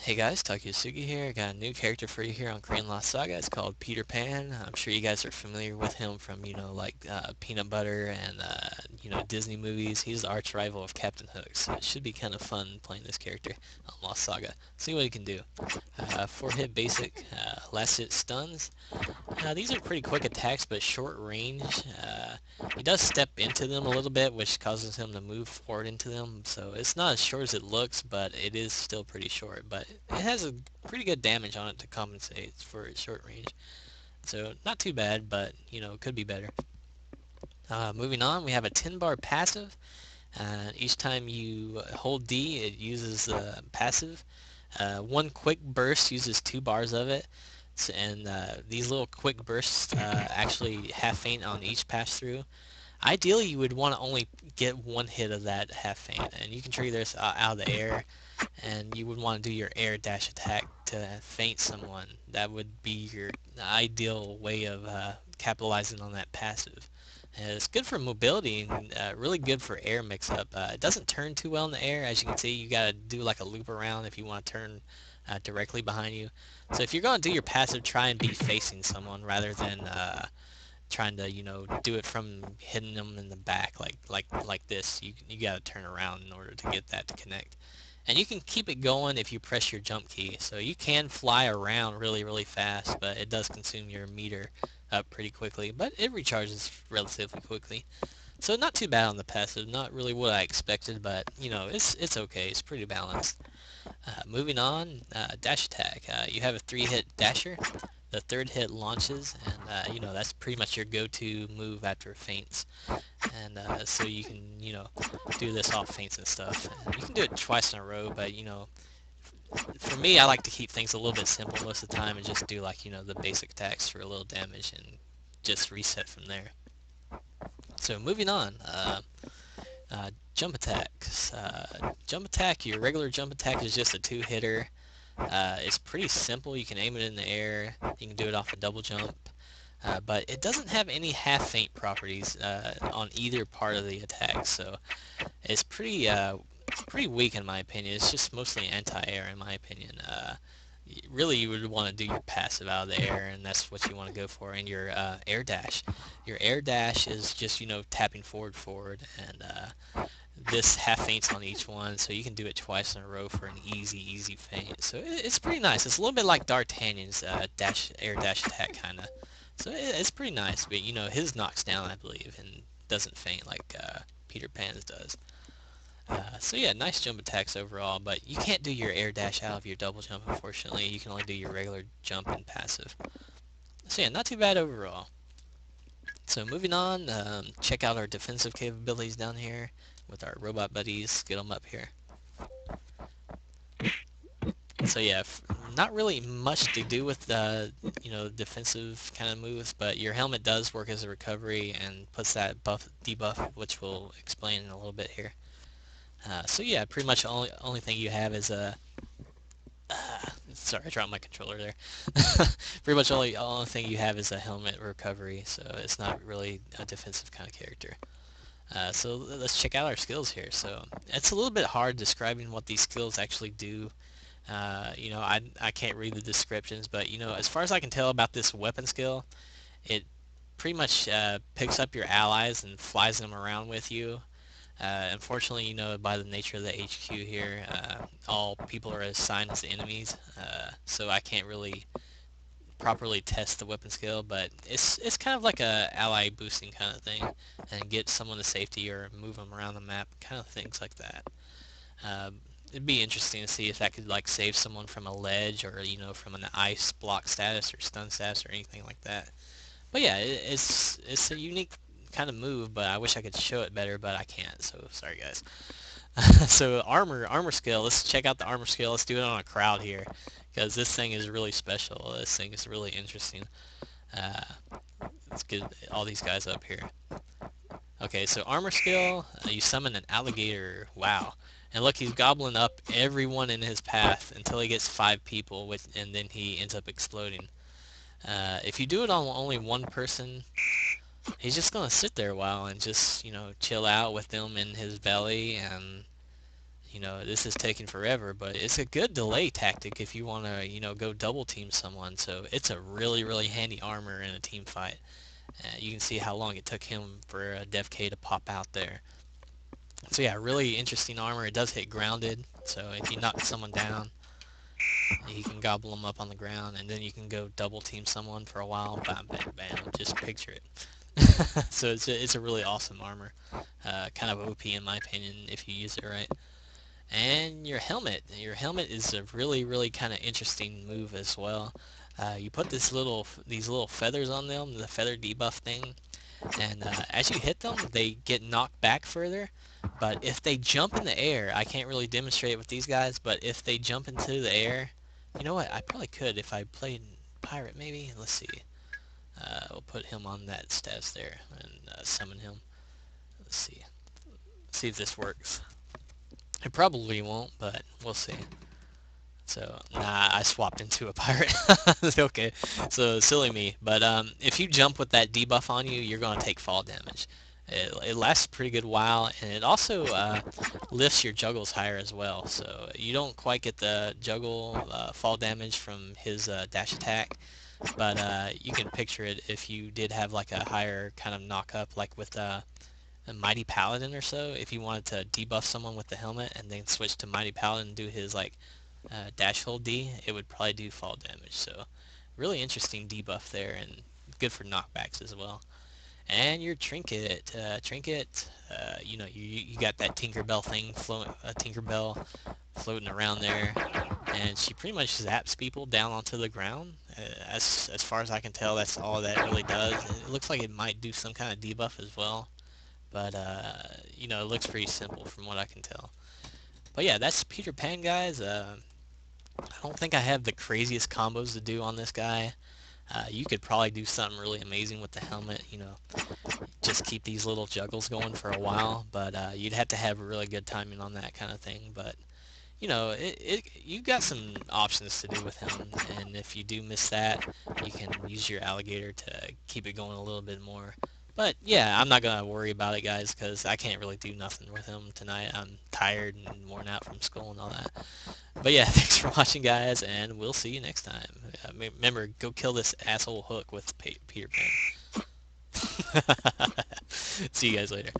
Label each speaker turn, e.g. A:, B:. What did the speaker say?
A: Hey guys, TakuyaSugi here. I got a new character for you here on Korean Lost Saga. It's called Peter Pan. I'm sure you guys are familiar with him from, like Peanut Butter and, Disney movies. He's the arch rival of Captain Hook, so it should be kind of fun playing this character on Lost Saga. See what he can do. 4-hit basic, last hit stuns. These are pretty quick attacks, but short range. He does step into them a little bit, which causes him to move forward into them. So it's not as short as it looks, but it is still pretty short. But it has a pretty good damage on it to compensate for its short range. So not too bad, but it could be better. Moving on, we have a 10 bar passive. Each time you hold D, it uses the passive. One quick burst uses 2 bars of it. And these little quick bursts actually half faint on each pass through. Ideally, you would want to only get one hit of that half faint, and you can trigger this out of the air, and you would want to do your air dash attack to faint someone. That would be your ideal way of capitalizing on that passive. And it's good for mobility and really good for air mix-up. It doesn't turn too well in the air. As you can see, you got to do like a loop around if you want to turn directly behind you. So if you're going to do your passive, try and be facing someone rather than trying to do it from hitting them in the back like this. You got to turn around in order to get that to connect. And you can keep it going if you press your jump key. So you can fly around really fast, but it does consume your meter up pretty quickly, but it recharges relatively quickly. So not too bad on the passive, not really what I expected, but it's okay. It's pretty balanced. Moving on, dash attack. You have a 3-hit dasher. The third hit launches, and that's pretty much your go-to move after feints. And so you can do this off feints and stuff. And you can do it twice in a row, but for me, I like to keep things a little bit simple most of the time and just do like the basic attacks for a little damage and just reset from there. So moving on, jump attacks. Jump attack, your regular jump attack is just a 2-hitter. It's pretty simple. You can aim it in the air. You can do it off a double jump. But it doesn't have any half feint properties on either part of the attack, so it's pretty weak in my opinion. It's just mostly anti-air in my opinion. Really, you would want to do your passive out of the air, and that's what you want to go for. And your air dash. Your air dash is just tapping forward, and this half feints on each one, so you can do it twice in a row for an easy feint. So it's pretty nice. It's a little bit like D'Artagnan's air dash attack kind of. So it's pretty nice, but his knocks down, I believe, and doesn't faint like Peter Pan's does. So yeah, nice jump attacks overall, but you can't do your air dash out of your double jump, unfortunately. You can only do your regular jump and passive. So yeah, not too bad overall. So moving on, check out our defensive capabilities down here with our robot buddies. Get them up here. So yeah, not really much to do with the defensive kind of moves, but your helmet does work as a recovery and puts that debuff, which we'll explain in a little bit here. So yeah, pretty much only thing you have is a sorry, I dropped my controller there. Pretty much only thing you have is a helmet recovery, so it's not really a defensive kind of character. So let's check out our skills here. So it's a little bit hard describing what these skills actually do. I can't read the descriptions, but as far as I can tell about this weapon skill, it pretty much picks up your allies and flies them around with you. Unfortunately, by the nature of the HQ here, all people are assigned as enemies, so I can't really properly test the weapon skill, but it's kind of like a ally boosting kind of thing, and get someone to safety or move them around the map, kind of things like that. It'd be interesting to see if that could like save someone from a ledge or from an ice block status or stun status or anything like that. But yeah, it's a unique kind of move, but I wish I could show it better, but I can't. So sorry guys. So armor skill. Let's check out the armor skill. Let's do it on a crowd here because this thing is really special. This thing is really interesting. Uh, let's get all these guys up here. Okay, so armor skill, you summon an alligator. Wow. And look, he's gobbling up everyone in his path until he gets 5 people, and then he ends up exploding. If you do it on only one person, he's just gonna sit there a while and just, chill out with them in his belly, and, This is taking forever, but it's a good delay tactic if you want to, go double team someone. So it's a really, really handy armor in a team fight. You can see how long it took him for a Def K to pop out there. So yeah, really interesting armor. It does hit grounded, so if you knock someone down, you can gobble them up on the ground, and then you can go double team someone for a while. Bam, bam, bam. Just picture it. So it's a really awesome armor. Kind of OP in my opinion if you use it right. And your helmet. Your helmet is a really, really kind of interesting move as well. You put these little feathers on them, the feather debuff thing, and as you hit them, they get knocked back further. But if they jump in the air, I can't really demonstrate with these guys, but if they jump into the air, you know what? I probably could if I played Pirate maybe. Let's see. We'll put him on that status there and summon him. Let's see. See if this works. It probably won't, but we'll see. So, nah, I swapped into a pirate. Okay, so silly me. But if you jump with that debuff on you, you're going to take fall damage. It lasts a pretty good while, and it also lifts your juggles higher as well. So you don't quite get the juggle fall damage from his dash attack, but you can picture it if you did have like a higher kind of knock up, like with a Mighty Paladin or so. If you wanted to debuff someone with the helmet and then switch to Mighty Paladin and do his like dash hold D, it would probably do fall damage. So really interesting debuff there and good for knockbacks as well. And your Trinket, you got that Tinkerbell thing floating, Tinkerbell floating around there, and she pretty much zaps people down onto the ground. As far as I can tell, that's all that really does. It looks like it might do some kind of debuff as well, but it looks pretty simple from what I can tell. But yeah, that's Peter Pan, guys. I don't think I have the craziest combos to do on this guy. You could probably do something really amazing with the helmet, just keep these little juggles going for a while, but you'd have to have really good timing on that kind of thing. But, you got some options to do with him, and if you do miss that, you can use your alligator to keep it going a little bit more. But yeah, I'm not going to worry about it, guys, because I can't really do nothing with him tonight. I'm tired and worn out from school and all that. But yeah, thanks for watching, guys, and we'll see you next time. Remember, go kill this asshole Hook with Peter Pan. See you guys later.